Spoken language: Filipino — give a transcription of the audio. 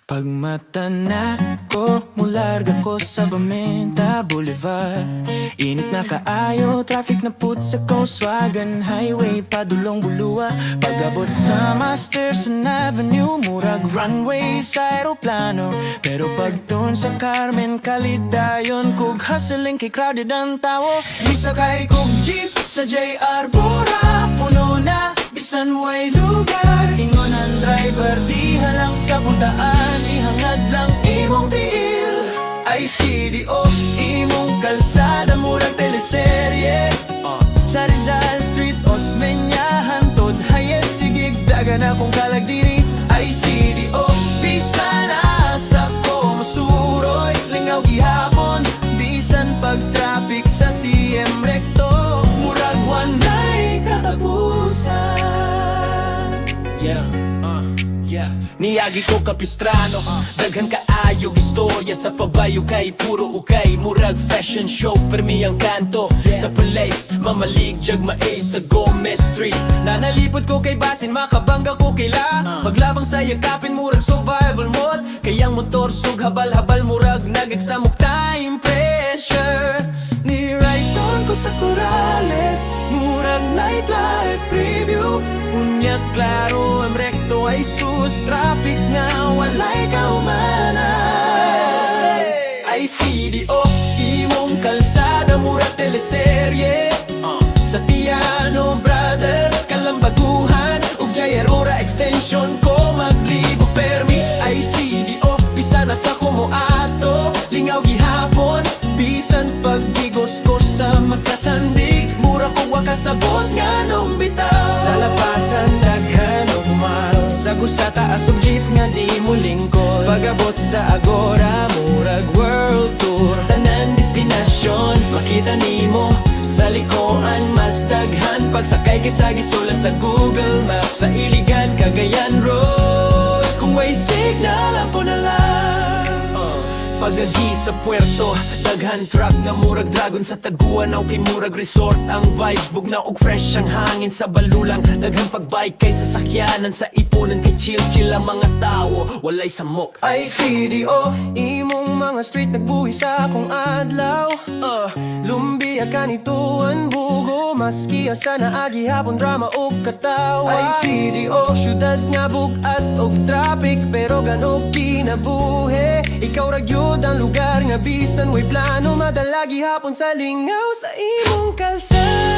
Pagmata na ko, mularga ko sa Bamenta Boulevard. Init na kaayo, traffic na put sa Coastwagon Highway, padulong Bulua. Pag-abot sa Masterson Avenue, murag runway sa aeroplano. Pero pagtun sa Carmen Calidayon, kug hustling kay crowded ang tawo. Misakay kog jeep sa JR Bora, puno na bisan way lugar. Ingon ang driver, di halang sa puntaan, ihangad lang imong tiil. ICDO, imong kalsada, murag teleserye. Sa Rizal Street, Osmeña, hantod Hayes, sigig dagan akong kalagdiri. ICDO, pisa na sa Komasuroy, lingaw gihapon, bisan pag-traffic sa CM Recto, murag one night katapusan. Niyagi ko kapistrano, daghan kaayog istorya sa pabayo kay puro ukay. Murag fashion show, permi ang kanto sa place, mamalig jag maay sa Gomez Street. Nanalipod ko kay Basin, makabangga ko kay La. Paglabang sa yakapin, murag survival mode. Kayang motor sug habal-habal, murag nagagsamok time pressure. Ni Rayton ko sa Corales, murag nightlife preview. Unya klaro ang Recto ay sus, traffic nga walay kaumanay. ICDO, imong kalsada, murag teleserye. Sa Tiano Brothers, Kalambaguhan, ug Jay Aurora Extension ko maglibo permi. ICDO, pisa na sa Kumoato, lingaw gihapon, bisan pagbigos ko sa magkasandig, mura ko wakasabot nga nung bitaw. Sa lapasan daghan o kumaro, sa gusata asog jeep nga di mo lingkod. Pagabot sa Agora, murag world tour, tanan destinasyon makita nimo sa likoan, mas daghan pagsakay kay sa gisulat sa Google Maps. Sa Iligan, Cagayan Road, kung way signal ampo na lang. Pagagi sa puerto, daghan truck nga murag dragon sa Taguan, aw kay murag resort. Ang vibes bugnaw og fresh ang hangin sa Balulang. Daghan pagbike kay sa sakyanan, sa ipunan kay chill-chill ang mga tao, walay samok. ICDO, imong mga street nagbuhi sa akong adlaw. Lumbia kanituan bugo, maski asa na agi hapon drama og katawa. ICDO, syudad nga bugat og traffic, pero ganog kinabuhi. Ikaw ragyod ang lugar nga bisan way plano, madalagi hapon sa lingaw sa imong kalsada.